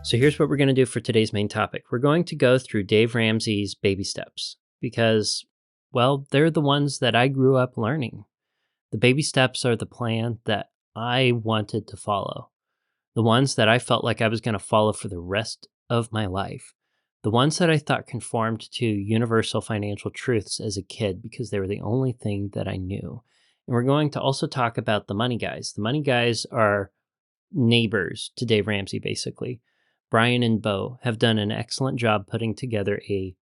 So here's what we're going to do for today's main topic. We're going to go through Dave Ramsey's baby steps because, well, they're the ones that I grew up learning. The baby steps are the plan that I wanted to follow, the ones that I felt like I was going to follow for the rest of my life, the ones that I thought conformed to universal financial truths as a kid because they were the only thing that I knew. And we're going to also talk about the money guys. The money guys are neighbors to Dave Ramsey, basically. Brian and Bo have done an excellent job putting together a,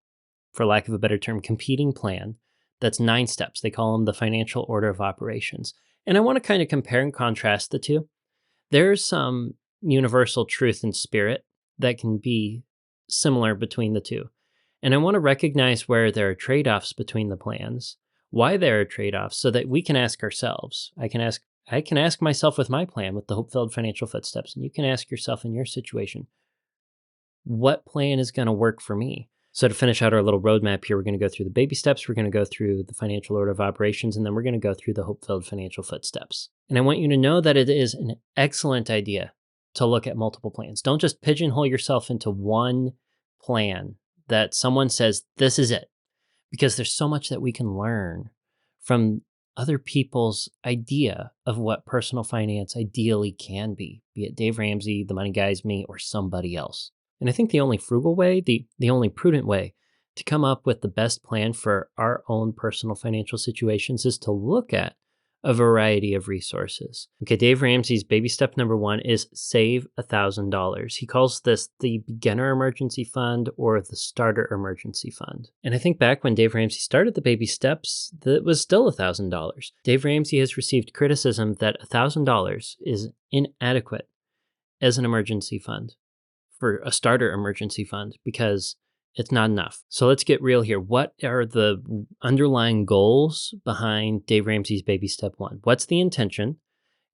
for lack of a better term, competing plan that's 9 steps. They call them the financial order of operations. And I want to kind of compare and contrast the two. There's some universal truth and spirit that can be similar between the two. And I want to recognize where there are trade-offs between the plans, why there are trade-offs, so that we can ask ourselves. I can ask myself with my plan, with the Hope-Filled Financial FootSteps, and you can ask yourself in your situation, what plan is going to work for me? So to finish out our little roadmap here, we're going to go through the baby steps, we're going to go through the financial order of operations, and then we're going to go through the Hope-Filled Financial FootSteps. And I want you to know that it is an excellent idea to look at multiple plans. Don't just pigeonhole yourself into one plan that someone says, this is it, because there's so much that we can learn from other people's idea of what personal finance ideally can be it Dave Ramsey, the money guys, me, or somebody else. And I think the only frugal way, the only prudent way to come up with the best plan for our own personal financial situations is to look at a variety of resources. Okay, Dave Ramsey's baby step number 1 is save $1,000. He calls this the beginner emergency fund or the starter emergency fund. And I think back when Dave Ramsey started the baby steps, that was still $1,000. Dave Ramsey has received criticism that $1,000 is inadequate as an emergency fund, for a starter emergency fund, because it's not enough. So let's get real here. What are the underlying goals behind Dave Ramsey's baby step 1? What's the intention?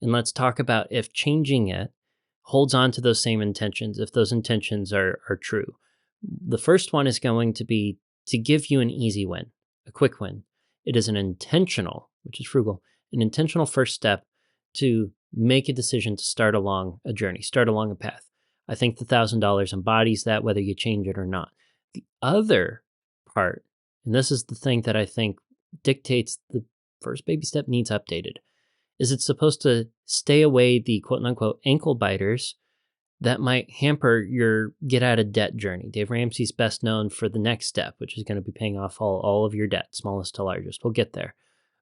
And let's talk about if changing it holds on to those same intentions, if those intentions are true. The first one is going to be to give you an easy win, a quick win. It is an intentional, which is frugal, an intentional first step to make a decision to start along a journey, start along a path. I think the $1,000 embodies that, whether you change it or not. The other part, and this is the thing that I think dictates the first baby step needs updated, is it's supposed to stay away the quote-unquote ankle biters that might hamper your get-out-of-debt journey. Dave Ramsey's best known for the next step, which is going to be paying off all of your debt, smallest to largest. We'll get there.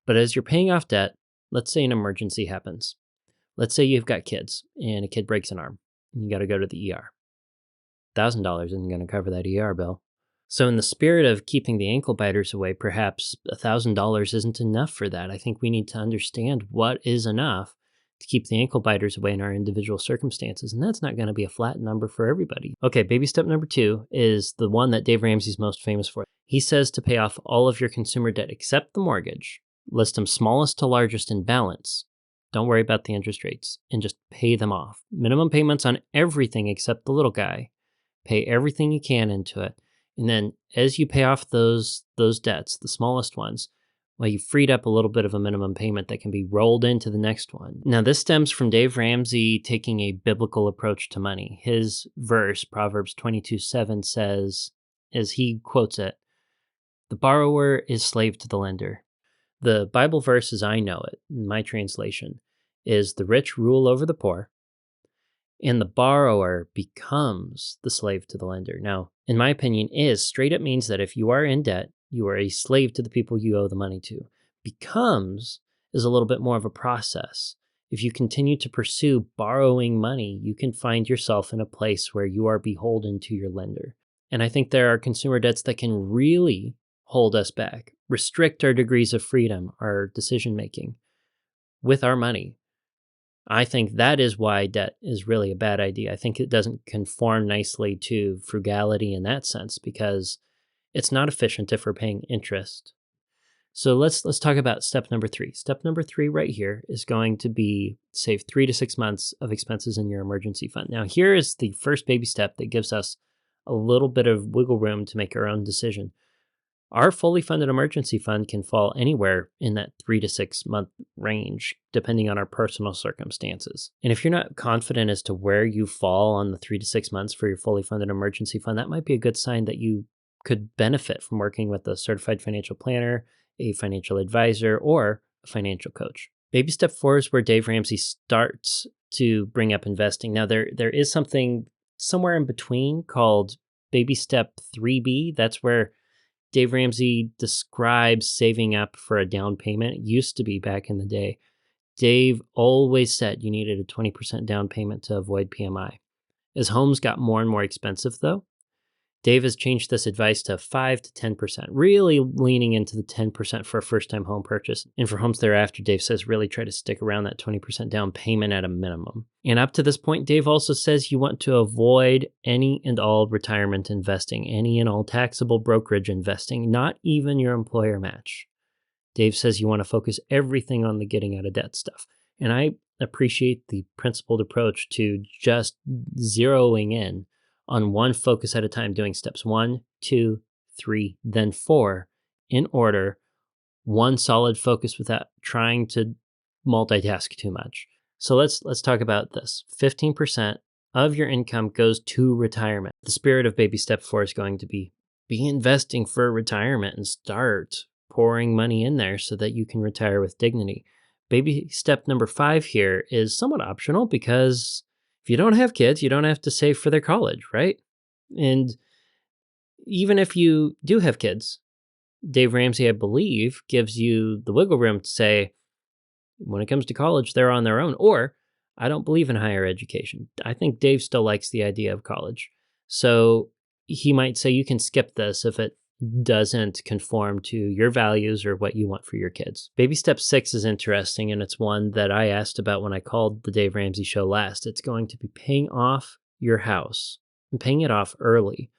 But as you're paying off debt, let's say an emergency happens. Let's say you've got kids and a kid breaks an arm. You got to go to the ER. $1,000 isn't going to cover that ER bill. So in the spirit of keeping the ankle biters away, perhaps $1,000 isn't enough for that. I think we need to understand what is enough to keep the ankle biters away in our individual circumstances. And that's not going to be a flat number for everybody. Okay, baby step number 2 is the one that Dave Ramsey's most famous for. He says to pay off all of your consumer debt except the mortgage. List them smallest to largest in balance. Don't worry about the interest rates and just pay them off. Minimum payments on everything except the little guy. Pay everything you can into it. And then as you pay off those debts, the smallest ones, well, you freed up a little bit of a minimum payment that can be rolled into the next one. Now, this stems from Dave Ramsey taking a biblical approach to money. His verse, Proverbs 22:7, says, as he quotes it, "The borrower is slave to the lender." The Bible verse, as I know it, in my translation, is the rich rule over the poor, and the borrower becomes the slave to the lender. Now, in my opinion, straight up means that if you are in debt, you are a slave to the people you owe the money to. Becomes is a little bit more of a process. If you continue to pursue borrowing money, you can find yourself in a place where you are beholden to your lender. And I think there are consumer debts that can really hold us back, restrict our degrees of freedom, our decision-making with our money. I think that is why debt is really a bad idea. I think it doesn't conform nicely to frugality in that sense because it's not efficient if we're paying interest. So let's talk about step number 3. Step number 3 right here is going to be save 3 to 6 months of expenses in your emergency fund. Now, here is the first baby step that gives us a little bit of wiggle room to make our own decision. Our fully funded emergency fund can fall anywhere in that 3 to 6 month range, depending on our personal circumstances. And if you're not confident as to where you fall on the 3 to 6 months for your fully funded emergency fund, that might be a good sign that you could benefit from working with a certified financial planner, a financial advisor, or a financial coach. Baby step 4 is where Dave Ramsey starts to bring up investing. Now, there is something somewhere in between called baby step 3B. That's where Dave Ramsey describes saving up for a down payment. It used to be back in the day. Dave always said you needed a 20% down payment to avoid PMI. As homes got more and more expensive, though, Dave has changed this advice to 5 to 10%, really leaning into the 10% for a first-time home purchase. And for homes thereafter, Dave says really try to stick around that 20% down payment at a minimum. And up to this point, Dave also says you want to avoid any and all retirement investing, any and all taxable brokerage investing, not even your employer match. Dave says you want to focus everything on the getting out of debt stuff. And I appreciate the principled approach to just zeroing in on one focus at a time, doing steps 1, 2, 3, then 4 in order, one solid focus without trying to multitask too much. So let's talk about this. 15% of your income goes to retirement. The spirit of baby step 4 is going to be investing for retirement and start pouring money in there so that you can retire with dignity. Baby step number 5 here is somewhat optional because if you don't have kids, you don't have to save for their college, right? And even if you do have kids, Dave Ramsey, I believe, gives you the wiggle room to say, when it comes to college, they're on their own. Or, I don't believe in higher education. I think Dave still likes the idea of college. So he might say you can skip this if it doesn't conform to your values or what you want for your kids. Baby step 6 is interesting, and it's one that I asked about when I called the Dave Ramsey show last. It's going to be paying off your house and paying it off early.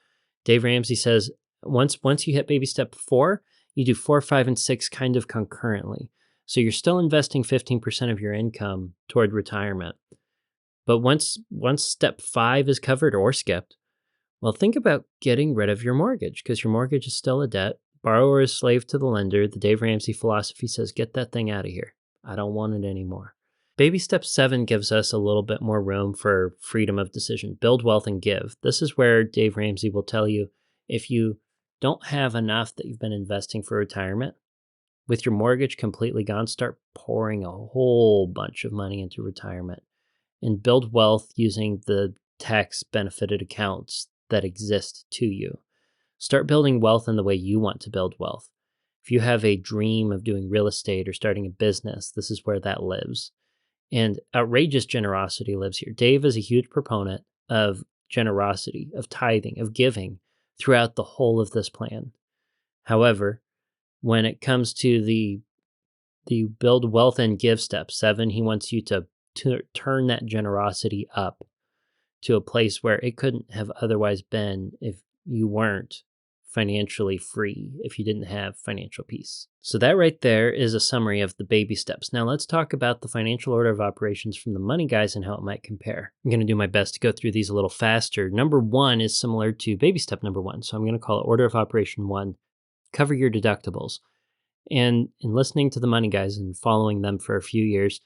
Dave Ramsey says once you hit baby step 4, you do 4, 5, and 6 kind of concurrently. So you're still investing 15% of your income toward retirement. But once step 5 is covered or skipped, well, think about getting rid of your mortgage because your mortgage is still a debt. Borrower is slave to the lender. The Dave Ramsey philosophy says, get that thing out of here. I don't want it anymore. Baby step 7 gives us a little bit more room for freedom of decision. Build wealth and give. This is where Dave Ramsey will tell you if you don't have enough that you've been investing for retirement, with your mortgage completely gone, start pouring a whole bunch of money into retirement and build wealth using the tax benefited accounts that exist to you. Start building wealth in the way you want to build wealth. If you have a dream of doing real estate or starting a business, this is where that lives. And outrageous generosity lives here. Dave is a huge proponent of generosity, of tithing, of giving throughout the whole of this plan. However, when it comes to the build wealth and give step 7, he wants you to turn that generosity up to a place where it couldn't have otherwise been if you weren't financially free, if you didn't have financial peace. So that right there is a summary of the baby steps. Now let's talk about the financial order of operations from the money guys and how it might compare. I'm going to do my best to go through these a little faster. Number 1 is similar to baby step number 1. So I'm going to call it order of operation 1, cover your deductibles. And in listening to the money guys and following them for a few years,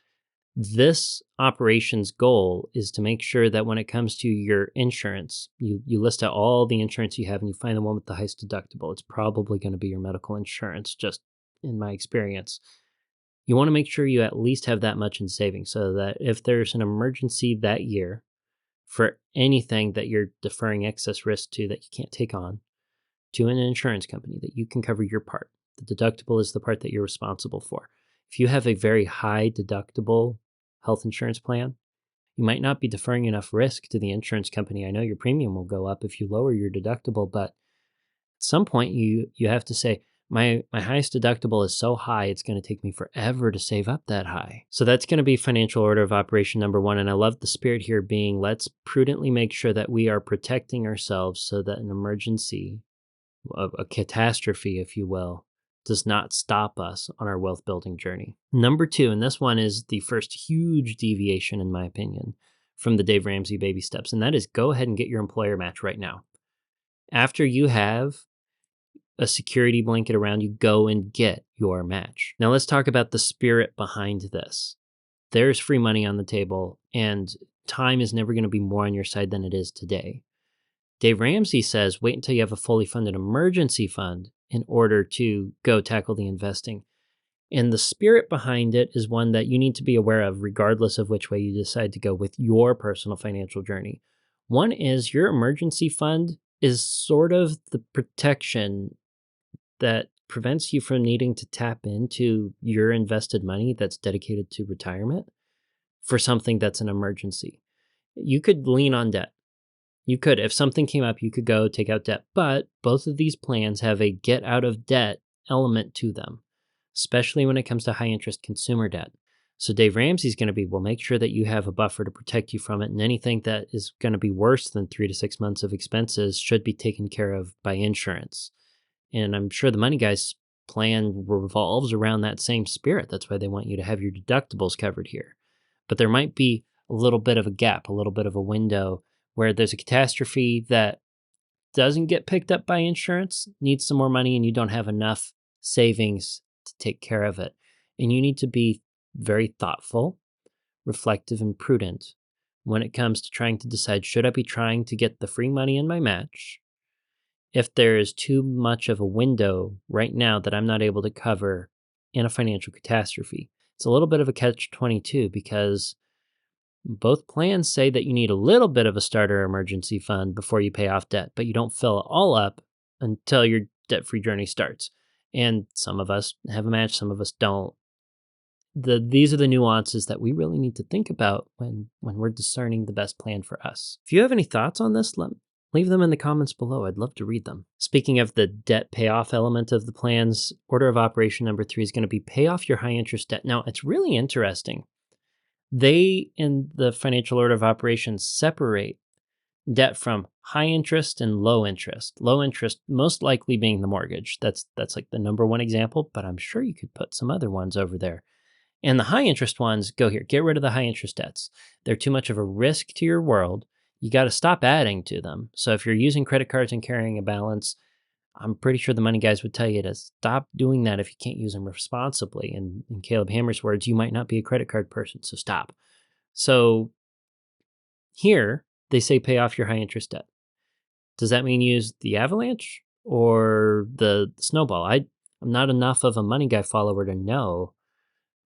this operation's goal is to make sure that when it comes to your insurance, you list out all the insurance you have and you find the one with the highest deductible. It's probably going to be your medical insurance, just in my experience. You want to make sure you at least have that much in savings so that if there's an emergency that year for anything that you're deferring excess risk to that you can't take on, to an insurance company, that you can cover your part. The deductible is the part that you're responsible for. If you have a very high deductible health insurance plan, you might not be deferring enough risk to the insurance company. I know your premium will go up if you lower your deductible, but at some point you have to say, my highest deductible is so high, it's going to take me forever to save up that high. So that's going to be financial order of operation number 1. And I love the spirit here being, let's prudently make sure that we are protecting ourselves so that an emergency, a catastrophe, if you will, does not stop us on our wealth building journey. Number 2, and this one is the first huge deviation, in my opinion, from the Dave Ramsey baby steps, and that is go ahead and get your employer match right now. After you have a security blanket around you, go and get your match. Now let's talk about the spirit behind this. There's free money on the table, and time is never going to be more on your side than it is today. Dave Ramsey says, wait until you have a fully funded emergency fund in order to go tackle the investing. And the spirit behind it is one that you need to be aware of, regardless of which way you decide to go with your personal financial journey. One is your emergency fund is sort of the protection that prevents you from needing to tap into your invested money that's dedicated to retirement for something that's an emergency. You could lean on debt. You could, if something came up, you could go take out debt. But both of these plans have a get out of debt element to them, especially when it comes to high interest consumer debt. So Dave Ramsey's going to be, well, make sure that you have a buffer to protect you from it. And anything that is going to be worse than 3 to 6 months of expenses should be taken care of by insurance. And I'm sure the Money Guys plan revolves around that same spirit. That's why they want you to have your deductibles covered here. But there might be a little bit of a gap, a little bit of a window where there's a catastrophe that doesn't get picked up by insurance, needs some more money, and you don't have enough savings to take care of it. And you need to be very thoughtful, reflective, and prudent when it comes to trying to decide, should I be trying to get the free money in my match? If there is too much of a window right now that I'm not able to cover in a financial catastrophe, it's a little bit of a catch-22 because both plans say that you need a little bit of a starter emergency fund before you pay off debt, but you don't fill it all up until your debt-free journey starts. And some of us have a match, some of us don't. These are the nuances that we really need to think about when we're discerning the best plan for us. If you have any thoughts on this, leave them in the comments below. I'd love to read them. Speaking of the debt payoff element of the plans, order of operation number 3 is going to be pay off your high interest debt. Now, it's really interesting. They, in the financial order of operations, separate debt from high interest and low interest. Low interest most likely being the mortgage. That's like the number one example, but I'm sure you could put some other ones over there. And the high interest ones, go here. Get rid of the high interest debts. They're too much of a risk to your world. You got to stop adding to them. So if you're using credit cards and carrying a balance, I'm pretty sure the Money Guys would tell you to stop doing that if you can't use them responsibly. And in Caleb Hammer's words, you might not be a credit card person, so stop. So here, they say pay off your high interest debt. Does that mean use the avalanche or the snowball? I'm not enough of a Money Guy follower to know,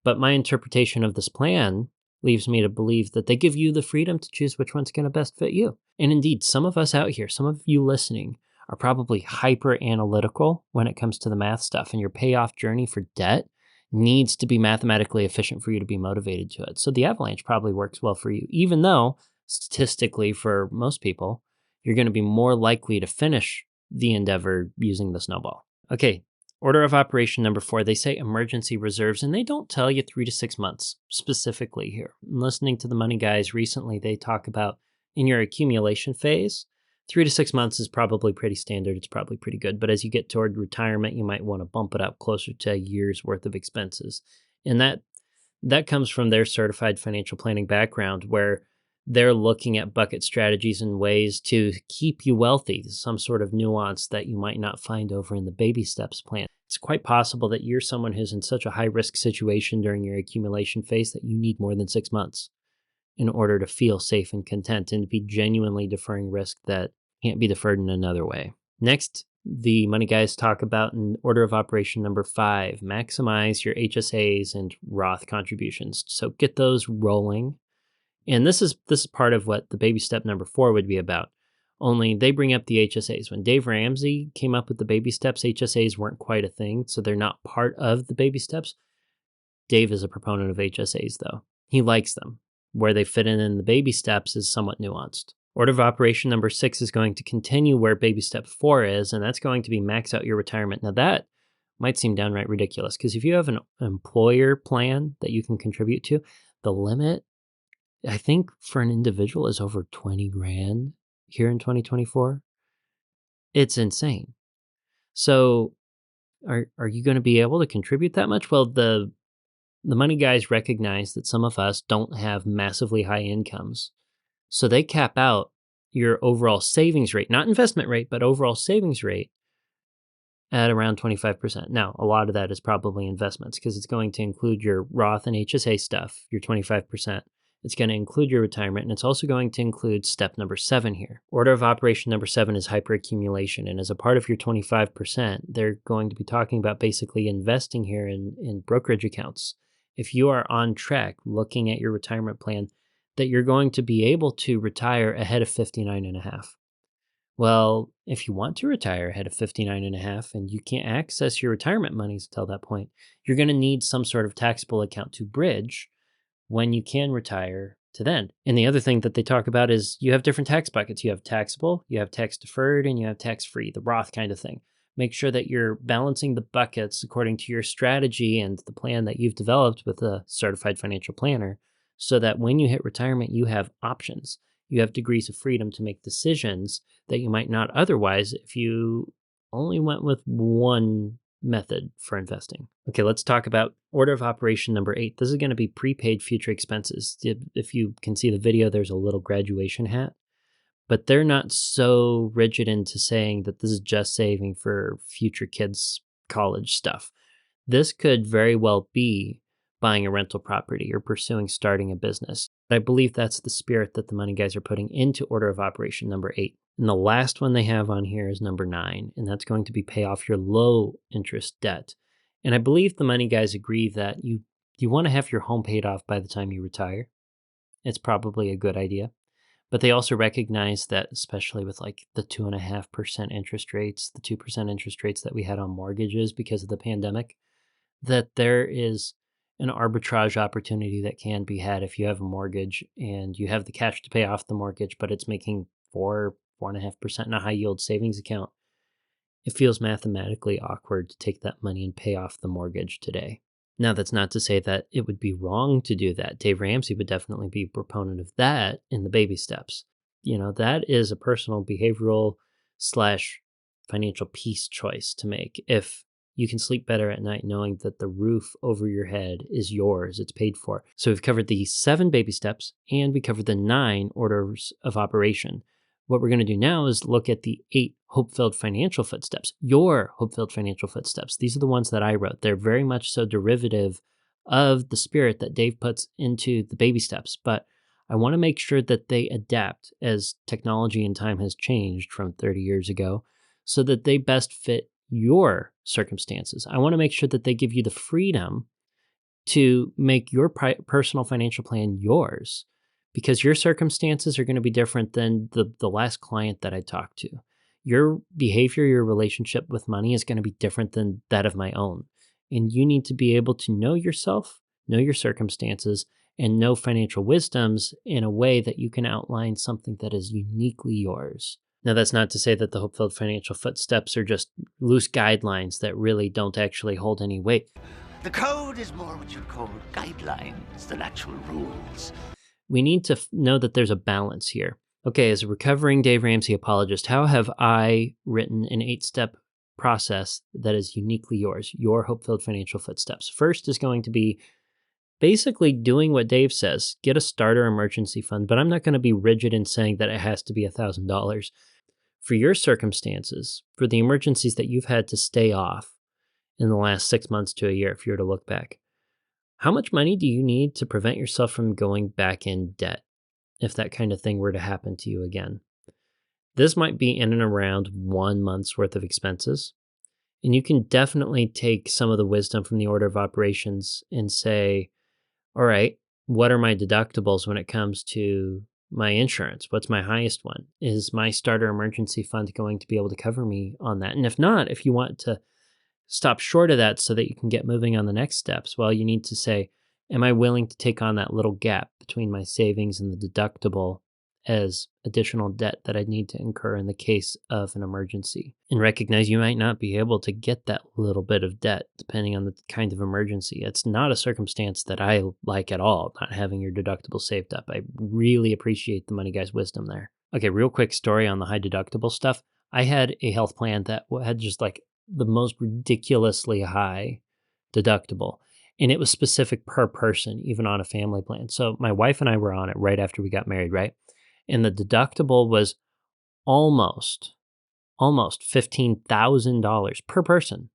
but my interpretation of this plan leaves me to believe that they give you the freedom to choose which one's going to best fit you. And indeed, some of us out here, some of you listening, are probably hyper analytical when it comes to the math stuff, and your payoff journey for debt needs to be mathematically efficient for you to be motivated to it. So the avalanche probably works well for you, even though statistically for most people, you're going to be more likely to finish the endeavor using the snowball. Okay, order of operation number 4, they say emergency reserves, and they don't tell you 3 to 6 months specifically here. Listening to the Money Guys recently, they talk about in your accumulation phase, 3 to 6 months is probably pretty standard. It's probably pretty good. But as you get toward retirement, you might want to bump it up closer to a year's worth of expenses. And that comes from their certified financial planning background, where they're looking at bucket strategies and ways to keep you wealthy, some sort of nuance that you might not find over in the baby steps plan. It's quite possible that you're someone who's in such a high risk situation during your accumulation phase that you need more than 6 months in order to feel safe and content and to be genuinely deferring risk that can't be deferred in another way. Next, the Money Guys talk about in order of operation number 5, maximize your HSAs and Roth contributions. So get those rolling. And this is part of what the baby step number 4 would be about. Only they bring up the HSAs. When Dave Ramsey came up with the baby steps, HSAs weren't quite a thing, so they're not part of the baby steps. Dave is a proponent of HSAs, though. He likes them. Where they fit in the baby steps is somewhat nuanced. Order of operation number 6 is going to continue where baby step 4 is, and that's going to be max out your retirement. Now that might seem downright ridiculous, because if you have an employer plan that you can contribute to, the limit, I think for an individual, is over 20 grand here in 2024. It's insane. So are you going to be able to contribute that much? Well, the Money Guys recognize that some of us don't have massively high incomes. So they cap out your overall savings rate, not investment rate, but overall savings rate at around 25%. Now, a lot of that is probably investments because it's going to include your Roth and HSA stuff, your 25%. It's going to include your retirement, and it's also going to include step number 7 here. Order of operation number 7 is hyperaccumulation. And as a part of your 25%, they're going to be talking about basically investing here in brokerage accounts. If you are on track looking at your retirement plan, that you're going to be able to retire ahead of 59 and a half. Well, if you want to retire ahead of 59 and a half and you can't access your retirement monies until that point, you're going to need some sort of taxable account to bridge when you can retire to then. And the other thing that they talk about is you have different tax buckets. You have taxable, you have tax deferred, and you have tax free, the Roth kind of thing. Make sure that you're balancing the buckets according to your strategy and the plan that you've developed with a certified financial planner so that when you hit retirement, you have options. You have degrees of freedom to make decisions that you might not otherwise if you only went with one method for investing. Okay, let's talk about order of operation number 8. This is going to be prepaid future expenses. If you can see the video, there's a little graduation hat, but they're not so rigid into saying that this is just saving for future kids' college stuff. This could very well be buying a rental property or pursuing starting a business. I believe that's the spirit that the money guys are putting into order of operation number 8. And the last one they have on here is number 9, and that's going to be pay off your low interest debt. And I believe the money guys agree that you want to have your home paid off by the time you retire. It's probably a good idea. But they also recognize that, especially with like the 2.5% interest rates, the 2% interest rates that we had on mortgages because of the pandemic, that there is an arbitrage opportunity that can be had if you have a mortgage and you have the cash to pay off the mortgage, but it's making 4.5% in a high yield savings account. It feels mathematically awkward to take that money and pay off the mortgage today. Now, that's not to say that it would be wrong to do that. Dave Ramsey would definitely be a proponent of that in the baby steps. That is a personal behavioral / financial peace choice to make. If you can sleep better at night knowing that the roof over your head is yours, it's paid for. So we've covered the 7 baby steps and we covered the 9 orders of operation. What we're going to do now is look at the 8 hope-filled financial footsteps, your hope-filled financial footsteps. These are the ones that I wrote. They're very much so derivative of the spirit that Dave puts into the baby steps, but I want to make sure that they adapt as technology and time has changed from 30 years ago so that they best fit your circumstances. I want to make sure that they give you the freedom to make your personal financial plan yours, because your circumstances are going to be different than the last client that I talked to. Your behavior, your relationship with money is going to be different than that of my own. And you need to be able to know yourself, know your circumstances, and know financial wisdoms in a way that you can outline something that is uniquely yours. Now, that's not to say that the hope-filled financial footsteps are just loose guidelines that really don't actually hold any weight. The code is more what you'd call guidelines than actual rules. We need to know that there's a balance here. Okay, as a recovering Dave Ramsey apologist, how have I written an 8-step process that is uniquely yours, your hope-filled financial footsteps? First is going to be basically doing what Dave says, get a starter emergency fund, but I'm not going to be rigid in saying that it has to be $1,000. For your circumstances, for the emergencies that you've had to stay off in the last 6 months to a year, if you were to look back, how much money do you need to prevent yourself from going back in debt if that kind of thing were to happen to you again? This might be in and around 1 month's worth of expenses. And you can definitely take some of the wisdom from the order of operations and say, all right, what are my deductibles when it comes to my insurance? What's my highest one? Is my starter emergency fund going to be able to cover me on that? And if not, if you want to stop short of that so that you can get moving on the next steps, well, you need to say, am I willing to take on that little gap between my savings and the deductible as additional debt that I'd need to incur in the case of an emergency? And recognize you might not be able to get that little bit of debt depending on the kind of emergency. It's not a circumstance that I like at all, not having your deductible saved up. I really appreciate the money guy's wisdom there. Okay, real quick story on the high deductible stuff. I had a health plan that had just like the most ridiculously high deductible. And it was specific per person, even on a family plan. So my wife and I were on it right after we got married, right? And the deductible was almost almost $15,000 per person.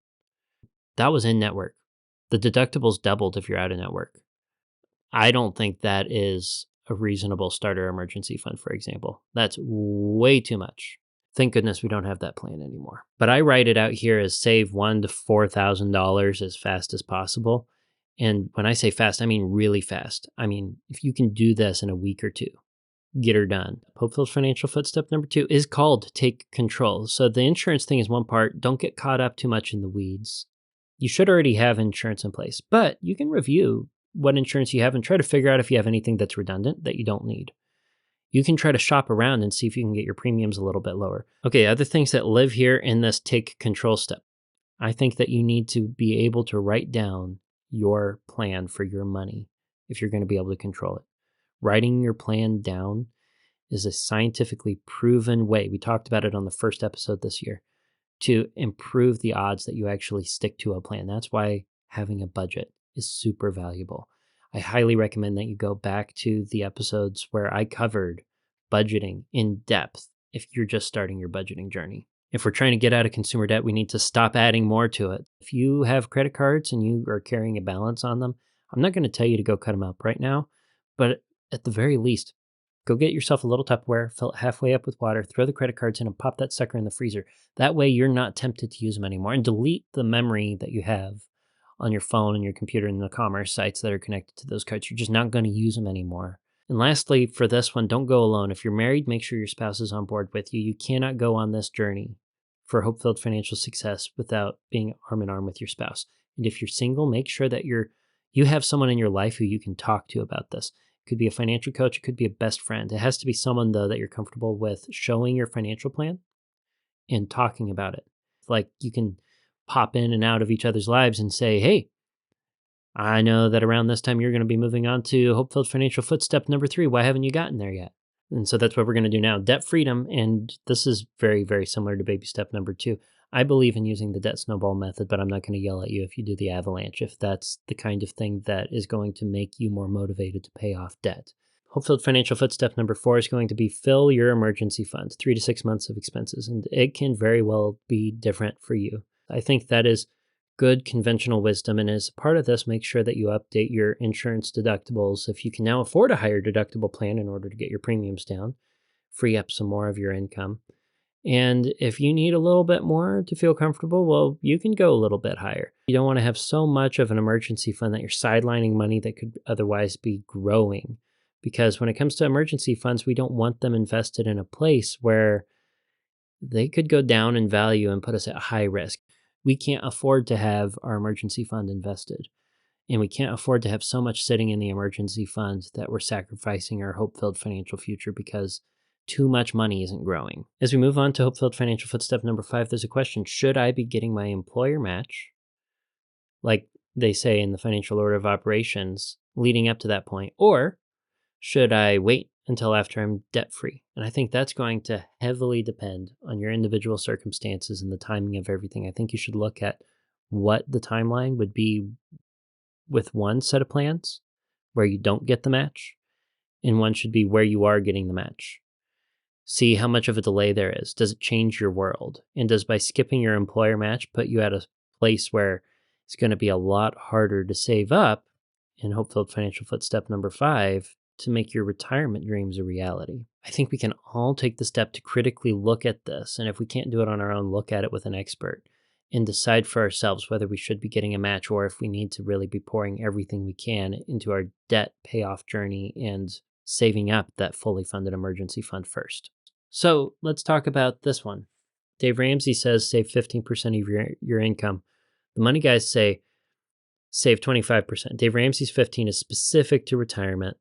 That was in network. The deductibles doubled if you're out of network. I don't think that is a reasonable starter emergency fund, for example. That's way too much. Thank goodness we don't have that plan anymore. But I write it out here as save $1,000 to $4,000 as fast as possible. And when I say fast, I mean really fast. I mean, if you can do this in a week or two, get her done. HopeFilled Financial Footstep number 2 is called Take Control. So the insurance thing is one part. Don't get caught up too much in the weeds. You should already have insurance in place, but you can review what insurance you have and try to figure out if you have anything that's redundant that you don't need. You can try to shop around and see if you can get your premiums a little bit lower. Okay, other things that live here in this take control step. I think that you need to be able to write down your plan for your money if you're going to be able to control it. Writing your plan down is a scientifically proven way, we talked about it on the first episode this year, to improve the odds that you actually stick to a plan. That's why having a budget is super valuable. I highly recommend that you go back to the episodes where I covered budgeting in depth if you're just starting your budgeting journey. If we're trying to get out of consumer debt, we need to stop adding more to it. If you have credit cards and you are carrying a balance on them, I'm not going to tell you to go cut them up right now, but at the very least, go get yourself a little Tupperware, fill it halfway up with water, throw the credit cards in and pop that sucker in the freezer. That way you're not tempted to use them anymore, and delete the memory that you have on your phone and your computer and the commerce sites that are connected to those cards. You're just not going to use them anymore. And lastly, for this one, don't go alone. If you're married, make sure your spouse is on board with you. You cannot go on this journey for hope-filled financial success without being arm in arm with your spouse. And if you're single, make sure that you have someone in your life who you can talk to about this. It could be a financial coach. It could be a best friend. It has to be someone, though, that you're comfortable with showing your financial plan and talking about it. Like you can pop in and out of each other's lives and say, hey, I know that around this time you're going to be moving on to HopeFilled Financial Footstep number 3. Why haven't you gotten there yet? And so that's what we're going to do now. Debt freedom. And this is very, very similar to baby step number 2. I believe in using the debt snowball method, but I'm not going to yell at you if you do the avalanche, if that's the kind of thing that is going to make you more motivated to pay off debt. HopeFilled Financial Footstep number 4 is going to be fill your emergency fund, 3 to 6 months of expenses. And it can very well be different for you. I think that is good conventional wisdom. And as part of this, make sure that you update your insurance deductibles. If you can now afford a higher deductible plan in order to get your premiums down, free up some more of your income. And if you need a little bit more to feel comfortable, well, you can go a little bit higher. You don't want to have so much of an emergency fund that you're sidelining money that could otherwise be growing. Because when it comes to emergency funds, we don't want them invested in a place where they could go down in value and put us at high risk. We can't afford to have our emergency fund invested. And we can't afford to have so much sitting in the emergency fund that we're sacrificing our hope-filled financial future because too much money isn't growing. As we move on to hope-filled financial footstep number 5, there's a question: should I be getting my employer match, like they say in the financial order of operations, leading up to that point, or should I wait until after I'm debt-free? And I think that's going to heavily depend on your individual circumstances and the timing of everything. I think you should look at what the timeline would be with one set of plans where you don't get the match, and one should be where you are getting the match. See how much of a delay there is. Does it change your world? And does by skipping your employer match put you at a place where it's going to be a lot harder to save up in HopeFilled Financial Footstep number 5 to make your retirement dreams a reality? I think we can all take the step to critically look at this. And if we can't do it on our own, look at it with an expert and decide for ourselves whether we should be getting a match or if we need to really be pouring everything we can into our debt payoff journey and saving up that fully funded emergency fund first. So let's talk about this one. Dave Ramsey says save 15% of your income. The money guys say save 25%. Dave Ramsey's 15 is specific to retirement.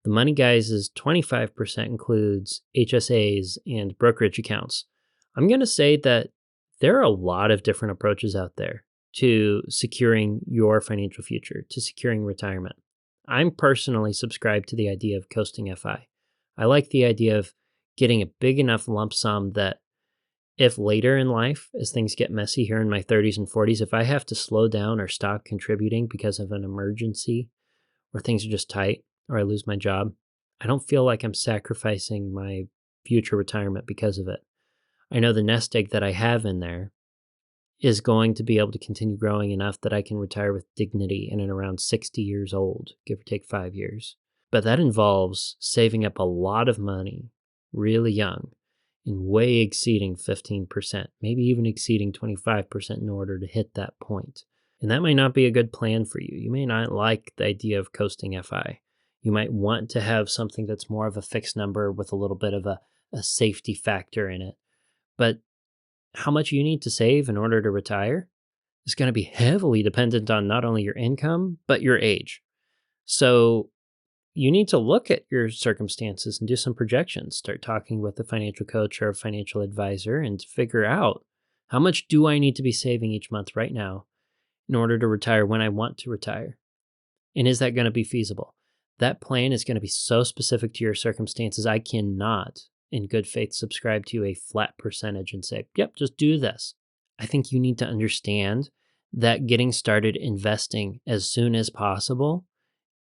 The money guys' 25% includes HSAs and brokerage accounts. I'm going to say that there are a lot of different approaches out there to securing your financial future, to securing retirement. I'm personally subscribed to the idea of coasting FI. I like the idea of getting a big enough lump sum that if later in life, as things get messy here in my 30s and 40s, if I have to slow down or stop contributing because of an emergency or things are just tight or I lose my job, I don't feel like I'm sacrificing my future retirement because of it. I know the nest egg that I have in there is going to be able to continue growing enough that I can retire with dignity in and around 60 years old, give or take 5 years. But that involves saving up a lot of money really young and way exceeding 15%, maybe even exceeding 25% in order to hit that point. And that might not be a good plan for you. You may not like the idea of coasting FI. You might want to have something that's more of a fixed number with a little bit of a safety factor in it. But how much you need to save in order to retire is going to be heavily dependent on not only your income, but your age. So you need to look at your circumstances and do some projections. Start talking with a financial coach or a financial advisor and figure out, how much do I need to be saving each month right now in order to retire when I want to retire? And is that going to be feasible? That plan is going to be so specific to your circumstances. I cannot, in good faith, subscribe to a flat percentage and say, yep, just do this. I think you need to understand that getting started investing as soon as possible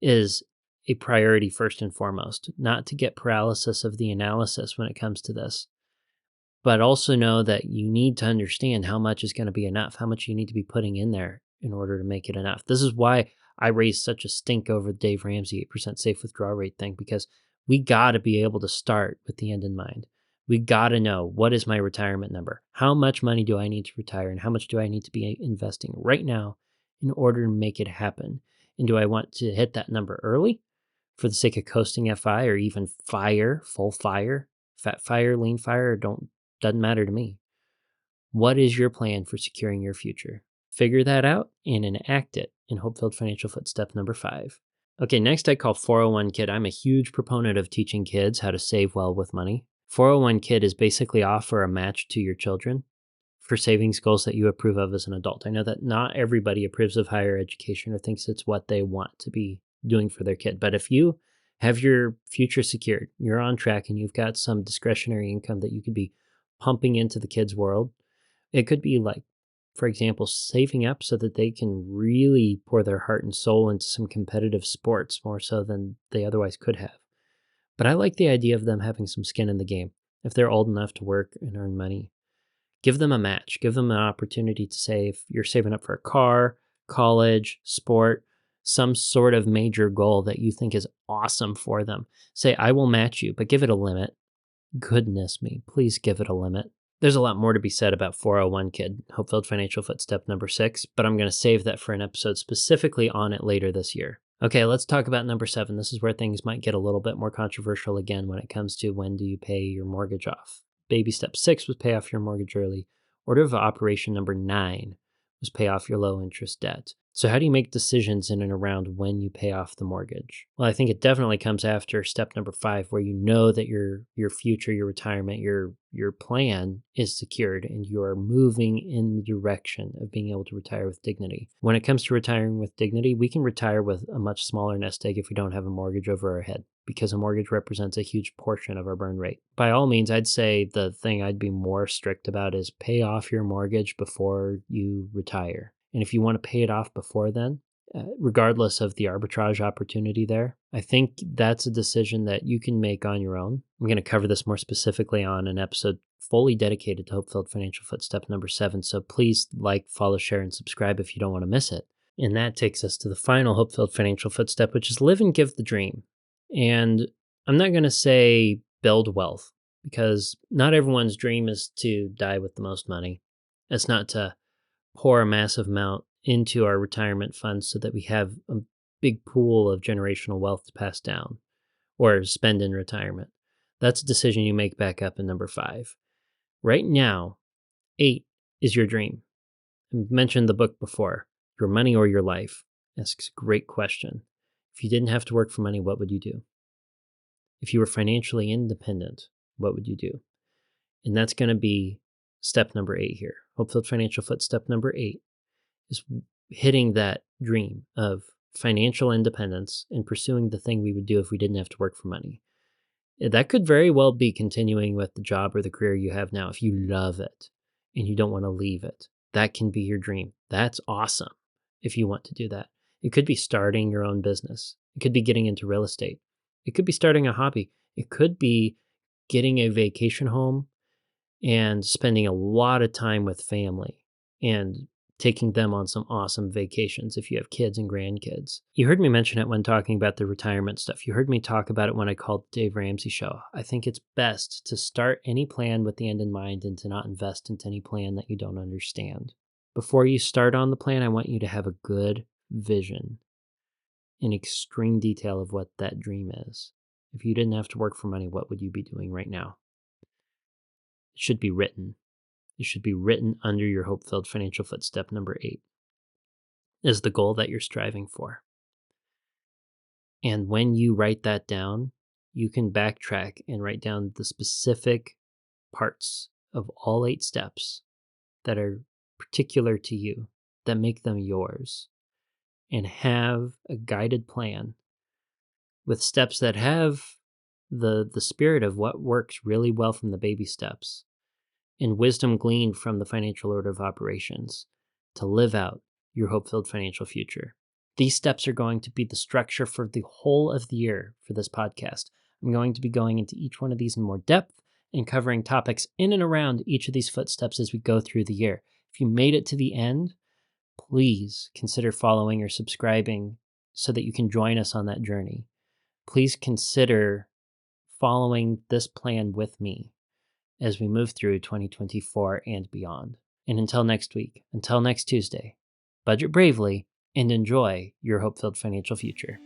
is a priority first and foremost, not to get paralysis of the analysis when it comes to this, but also know that you need to understand how much is going to be enough, how much you need to be putting in there in order to make it enough. This is why I raised such a stink over the Dave Ramsey 8% safe withdrawal rate thing, because we got to be able to start with the end in mind. We got to know, what is my retirement number? How much money do I need to retire, and how much do I need to be investing right now in order to make it happen? And do I want to hit that number early for the sake of coasting FI, or even fire, full fire, fat fire, lean fire, doesn't matter to me. What is your plan for securing your future? Figure that out and enact it in HopeFilled Financial FootStep number 5. Okay, next I call 401 Kid. I'm a huge proponent of teaching kids how to save well with money. 401 Kid is basically offer a match to your children for savings goals that you approve of as an adult. I know that not everybody approves of higher education or thinks it's what they want to be doing for their kid. But if you have your future secured, you're on track, and you've got some discretionary income that you could be pumping into the kids' world, it could be like, for example, saving up so that they can really pour their heart and soul into some competitive sports more so than they otherwise could have. But I like the idea of them having some skin in the game. If they're old enough to work and earn money, give them a match. Give them an opportunity to save. You're saving up for a car, college, sport, some sort of major goal that you think is awesome for them. Say, I will match you, but give it a limit. Goodness me, please give it a limit. There's a lot more to be said about 401 Kid, HopeFilled Financial FootStep number 6, but I'm going to save that for an episode specifically on it later this year. Okay, let's talk about number 7. This is where things might get a little bit more controversial again when it comes to when do you pay your mortgage off. Baby step 6 was pay off your mortgage early. Order of operation number 9 was pay off your low interest debt. So how do you make decisions in and around when you pay off the mortgage? Well, I think it definitely comes after step number 5, where you know that your future, your retirement, your plan is secured, and you are moving in the direction of being able to retire with dignity. When it comes to retiring with dignity, we can retire with a much smaller nest egg if we don't have a mortgage over our head, because a mortgage represents a huge portion of our burn rate. By all means, I'd say the thing I'd be more strict about is pay off your mortgage before you retire. And if you want to pay it off before then, regardless of the arbitrage opportunity there, I think that's a decision that you can make on your own. I'm going to cover this more specifically on an episode fully dedicated to HopeFilled Financial FootStep number 7. So please like, follow, share, and subscribe if you don't want to miss it. And that takes us to the final HopeFilled Financial FootStep, which is live and give the dream. And I'm not going to say build wealth, because not everyone's dream is to die with the most money. It's not to pour a massive amount into our retirement funds so that we have a big pool of generational wealth to pass down or spend in retirement. That's a decision you make back up in number 5. Right now, 8 is your dream. I mentioned the book before, Your Money or Your Life. Asks a great question. If you didn't have to work for money, what would you do? If you were financially independent, what would you do? And that's going to be step number 8 here. HopeFilled Financial FootStep number 8 is hitting that dream of financial independence and pursuing the thing we would do if we didn't have to work for money. That could very well be continuing with the job or the career you have now if you love it and you don't want to leave it. That can be your dream. That's awesome if you want to do that. It could be starting your own business. It could be getting into real estate. It could be starting a hobby. It could be getting a vacation home and spending a lot of time with family and taking them on some awesome vacations if you have kids and grandkids. You heard me mention it when talking about the retirement stuff. You heard me talk about it when I called Dave Ramsey Show. I think it's best to start any plan with the end in mind and to not invest into any plan that you don't understand. Before you start on the plan, I want you to have a good vision in extreme detail of what that dream is. If you didn't have to work for money, what would you be doing right now? It should be written. It should be written under your hope-filled financial footstep number 8 is the goal that you're striving for. And when you write that down, you can backtrack and write down the specific parts of all 8 steps that are particular to you, that make them yours, and have a guided plan with steps that have the spirit of what works really well from the baby steps and wisdom gleaned from the financial order of operations to live out your hope-filled financial future. These steps are going to be the structure for the whole of the year for this podcast. I'm going to be going into each one of these in more depth and covering topics in and around each of these footsteps as we go through the year. If you made it to the end, please consider following or subscribing so that you can join us on that journey. Please consider following this plan with me as we move through 2024 and beyond. And until next week, until next Tuesday, budget bravely and enjoy your hope-filled financial future.